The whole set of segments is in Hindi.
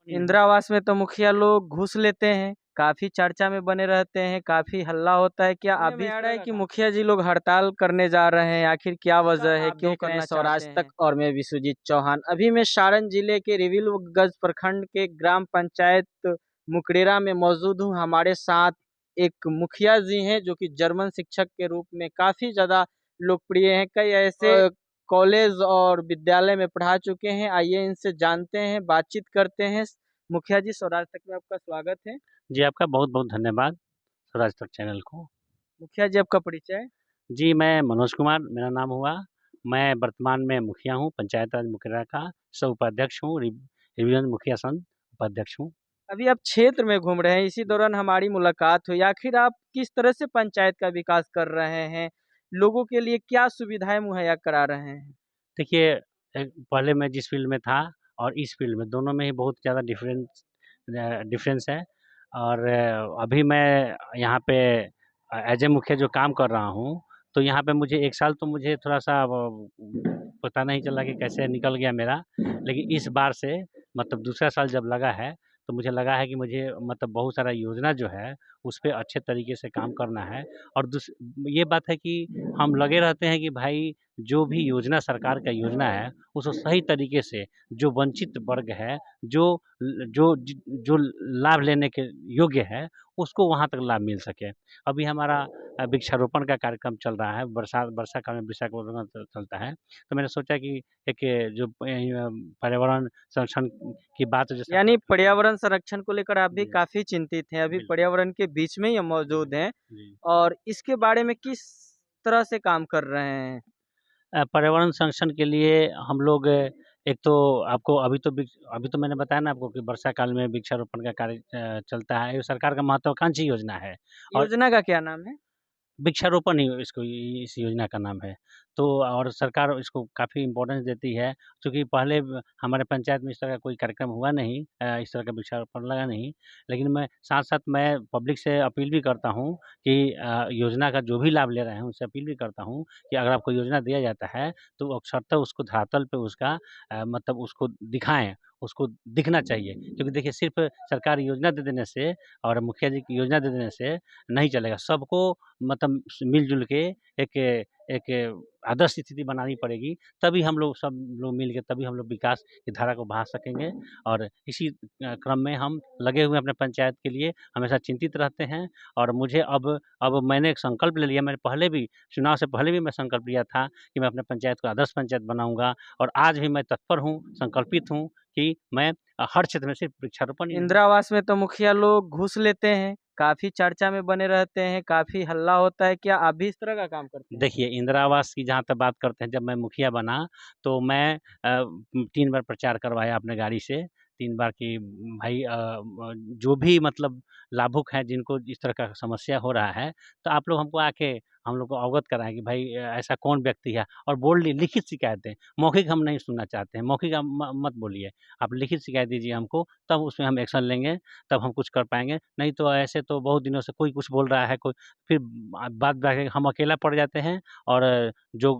इंदिरा आवास में तो मुखिया लोग घूस लेते हैं, काफी चर्चा में बने रहते हैं, काफी हल्ला होता है। क्या सुनने अभी में इस आ रहा तरह है का कि काम मुखिया जी लोग हड़ताल करने जा रहे हैं, आखिर क्या नमस्कार, वजह है, आप क्यों देख रहे हैं करना स्वराज चाहते तक हैं? और मैं विश्वजीत चौहान। अभी मैं सारण जिले के रिविलगंज प्रखंड के ग्राम पंचायत मुकरेरा में मौजूद हूँ। हमारे साथ एक मुखिया जी हैं जो कि जर्मन शिक्षक के रूप में काफी ज्यादा लोकप्रिय हैं। कई ऐसे कॉलेज और विद्यालय में पढ़ा चुके हैं। आइए इनसे जानते हैं, बातचीत करते हैं। मुखिया जी, स्वराज तक में आपका स्वागत है। जी, आपका बहुत-बहुत धन्यवाद स्वराज तक चैनल को। मुखिया जी, आपका परिचय? जी, मैं मनोज कुमार मेरा नाम हुआ। मैं वर्तमान में मुखिया हूँ, पंचायत राज मुकरेरा का सह-उपाध्यक्ष हूँ, रिवीजन मुखिया संघ उपाध्यक्ष हूँ। अभी आप क्षेत्र में घूम रहे हैं, इसी दौरान हमारी मुलाकात हुई। आखिर आप किस तरह से पंचायत का विकास कर रहे हैं? लोगों के लिए क्या सुविधाएँ मुहैया करा रहे हैं? देखिए पहले मैं जिस फ़ील्ड में था और इस फ़ील्ड में दोनों में ही बहुत ज़्यादा डिफ़रेंस है और अभी मैं यहाँ पे एज़ ए मुखिया जो काम कर रहा हूँ, तो यहाँ पे मुझे 1 साल तो मुझे थोड़ा-सा पता नहीं चला कि कैसे निकल गया मेरा। लेकिन इस बार से मतलब दूसरा साल जब लगा है, तो मुझे लगा है कि मुझे मतलब बहुत सारा योजना जो है, उस पे अच्छे तरीके से काम करना है और ये बात है कि हम लगे रहते हैं कि भाई जो भी योजना सरकार का योजना है, उसको सही तरीके से जो वंचित वर्ग है, जो जो लाभ लेने के योग्य है, उसको वहाँ तक लाभ मिल सके। अभी हमारा वृक्षारोपण का कार्यक्रम चल रहा है, वर्षा काल में वृक्षारोपण चलता है। तो मैंने सोचा कि एक जो पर्यावरण संरक्षण की बात जो सरकार यानी करती है। पर्यावरण संरक्षण को लेकर आप भी जी, काफ़ी चिंतित हैं। अभी बिल्कुल। पर्यावरण के बीच में ही हम मौजूद हैं जी। और इसके बारे में किस तरह से काम कर रहे हैं? पर्यावरण संरक्षण के लिए हम लोग एक तो आपको अभी तो मैंने बताया ना आपको कि वर्षा काल में वृक्षारोपण का कार्य चलता है। ये सरकार का महत्वाकांक्षी योजना है और योजना का क्या नाम है? वृक्षारोपण ही इसको इस योजना का नाम है। तो और सरकार इसको काफ़ी इम्पोर्टेंस देती है, चूँकि पहले हमारे पंचायत में इस तरह का कोई कार्यक्रम हुआ नहीं, इस तरह का वृक्षारोपण लगा नहीं। लेकिन मैं साथ-साथ मैं पब्लिक से अपील भी करता हूँ कि योजना का जो भी लाभ ले रहे हैं, उनसे अपील भी करता हूँ कि अगर आपको योजना दिया जाता है, तो अक्षरशः उसको धरातल पे उसका मतलब उसको दिखाएँ, उसको दिखना चाहिए। क्योंकि देखिए सिर्फ़ सरकार योजना दे देने से और मुखिया जी की योजना दे देने से नहीं चलेगा। सबको मतलब मिल-जुल के एक एक आदर्श स्थिति बनानी पड़ेगी, तभी हम लोग सब लोग मिल के तभी हम लोग विकास की धारा को बढ़ा सकेंगे और इसी क्रम में हम लगे हुए हैं अपने पंचायत के लिए, हमेशा चिंतित रहते हैं और मुझे अब मैंने एक संकल्प ले लिया, मैंने पहले भी चुनाव से पहले भी मैं संकल्प लिया था कि मैं अपने पंचायत को आदर्श पंचायत बनाऊँगा और आज भी मैं तत्पर हूँ, संकल्पित हूँ कि मैं हर क्षेत्र में सिर्फ वृक्षारोपण ही नहीं। इंदिरा आवास में तो मुखिया लोग घूस लेते हैं, काफ़ी चर्चा में बने रहते हैं, काफ़ी हल्ला होता है। क्या आप भी इस तरह का काम करते हैं? देखिए, इंदिरा आवास की जहाँ तक बात करते हैं, जब मैं मुखिया बना, तो मैं 3 बार प्रचार करवाया अपने गाड़ी से। 3 बार कि भाई जो भी मतलब लाभुक हैं, जिनको इस तरह का समस्या हो रहा है, तो आप लोग हमको आके हम लोग को अवगत कराएँ कि भाई ऐसा कौन व्यक्ति है और बोल्डली लिखित शिकायत दें। मौखिक हम नहीं सुनना चाहते हैं, मौखिक आप मत बोलिए। आप लिखित शिकायत दीजिए हमको, तब उसमें हम एक्शन लेंगे, तब हम कुछ कर पाएँगे। नहीं तो ऐसे तो बहुत दिनों से कोई कुछ बोल रहा है, कोई फिर बाद जाके हम अकेला पड़ जाते हैं और जो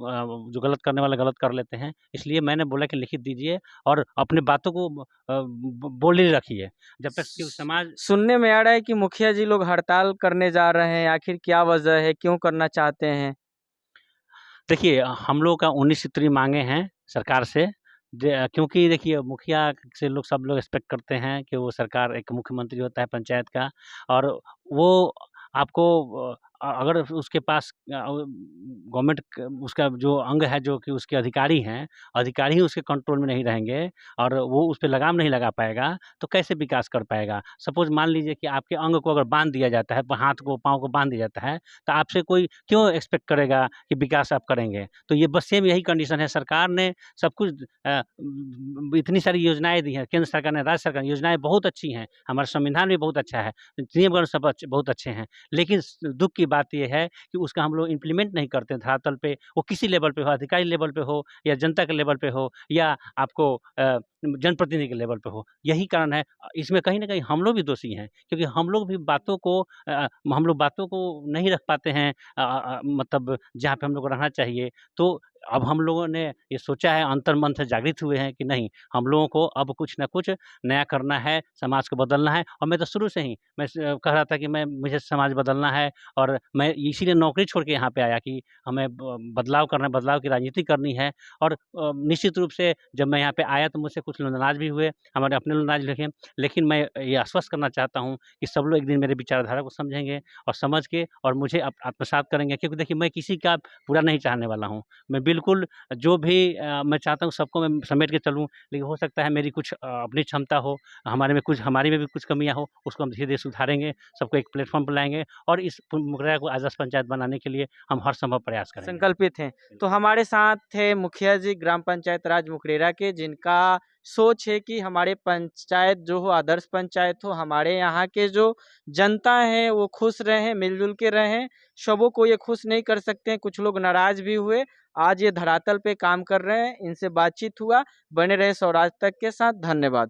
गलत करने वाला गलत कर लेते हैं। इसलिए मैंने बोला कि लिखित दीजिए और अपनी बातों को बोली रखिए। जब तक कि समाज सुनने में आ रहा है कि मुखिया जी लोग हड़ताल करने जा रहे हैं, आखिर क्या वजह है, क्यों करना चाहते हैं? देखिए हम लोग का 19 सूत्री माँगे हैं सरकार से। क्योंकि देखिए मुखिया से लोग सब लोग एक्सपेक्ट करते हैं कि वो सरकार एक मुख्यमंत्री होता है पंचायत का और वो आपको अगर उसके पास गवर्नमेंट उसका जो अंग है जो कि उसके अधिकारी ही उसके कंट्रोल में नहीं रहेंगे और वो उस पे लगाम नहीं लगा पाएगा तो कैसे विकास कर पाएगा। सपोज मान लीजिए कि आपके अंग को अगर बांध दिया जाता है, हाथ को पाँव को बांध दिया जाता है, तो आपसे कोई क्यों एक्सपेक्ट करेगा कि विकास आप करेंगे। तो ये बस सेम यही कंडीशन है। सरकार ने सब कुछ इतनी सारी योजनाएं दी हैं, केंद्र सरकार ने, राज्य सरकार ने, योजनाएं बहुत अच्छी हैं, हमारा संविधान भी बहुत अच्छा है, नियम सब बहुत अच्छे हैं। लेकिन दुख की बात यह है कि उसका हम लोग इम्प्लीमेंट नहीं करते हैं धरातल पे। वो किसी लेवल पे हो, अधिकारी लेवल पे हो या जनता के लेवल पे हो या आपको जनप्रतिनिधि के लेवल पे हो। यही कारण है, इसमें कहीं न कहीं हम लोग भी दोषी हैं, क्योंकि हम लोग भी हम लोग बातों को नहीं रख पाते हैं मतलब जहाँ पे हम लोग को रहना चाहिए। तो अब हम लोगों ने ये सोचा है, अंतर्मन से जागृत हुए हैं कि नहीं, हम लोगों को अब कुछ न कुछ नया करना है, समाज को बदलना है। और मैं तो शुरू से ही मैं कह रहा था कि मुझे समाज बदलना है, और मैं इसीलिए नौकरी छोड़ के यहाँ पे आया कि हमें बदलाव करना है, बदलाव की राजनीति करनी है। और निश्चित रूप से जब मैं यहाँ पे आया तो मुझसे कुछ लोग नाराज़ भी हुए, हमारे अपने लोग नाराज़ हुए, लेकिन मैं ये आश्वस्त करना चाहता हूँ कि सब लोग एक दिन मेरे विचारधारा को समझेंगे और समझ के और मुझे आत्मसात करेंगे, क्योंकि देखिए मैं किसी का बुरा नहीं चाहने वाला हूँ। मैं बिल्कुल जो भी मैं चाहता हूँ सबको मैं समेट के चलूँ, लेकिन हो सकता है मेरी कुछ अपनी क्षमता हो, हमारी में भी कुछ कमियाँ हो, उसको हम धीरे-धीरे सुधारेंगे, सबको एक प्लेटफ़ॉर्म पे लाएँगे और इस मुकरेरा को आदर्श पंचायत बनाने के लिए हम हर संभव प्रयास करेंगे। संकल्पित हैं। तो हमारे साथ थे मुखिया जी ग्राम पंचायत राज मुकरेरा के, जिनका सोच है कि हमारे पंचायत जो हो आदर्श पंचायत हो, हमारे यहाँ के जो जनता है वो खुश रहें, मिलजुल के रहें। सबों को ये खुश नहीं कर सकते हैं, कुछ लोग नाराज भी हुए। आज ये धरातल पे काम कर रहे हैं, इनसे बातचीत हुआ। बने रहे स्वराज तक के साथ। धन्यवाद।